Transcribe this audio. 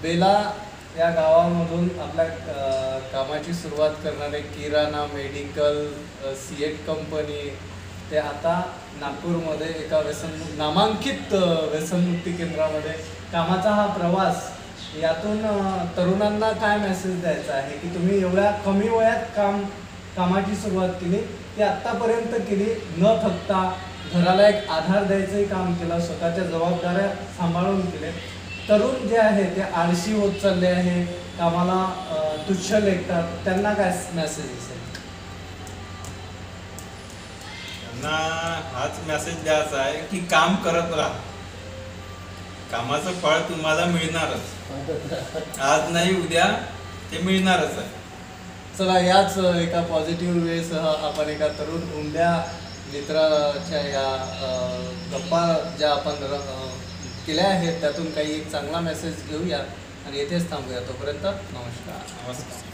बेला या गावामधून आपल्या कामाची सुरुवात करणारे किराणा मेडिकल सीएट कंपनी ते आता नागपूरमध्ये एका नामांकित व्यसनमुक्ती केंद्रामध्ये कामाचा हा प्रवास, यातून तरुणांना काय मेसेज द्यायचा आहे की तुम्ही एवढ्या कमी वयात कामाची सुरुवात केली, ती आत्तापर्यंत केली, न थकता घराला एक आधार द्यायचंही काम केलं, स्वतःच्या जबाबदाऱ्या सांभाळून केले. तरुण जे आहे ते आळशी होत चालले आहे, कामाला तुच्छ लेखतात, त्यांना काय मेसेज असेल? त्यांना हाच मेसेज द्यायचा आहे की काम करत राहा, कामाचं फळ तुम्हाला मिळणारच, आज नाही उद्या ते मिळणारच आहे. चला, याच एका पॉझिटिव्ह वेसह आपण एका तरुण उमद्या मित्राच्या या गप्पा ज्या आपण केल्या आहेत त्यातून काही एक चांगला मेसेज घेऊया आणि येथेच थांबूया. तोपर्यंत नमस्कार.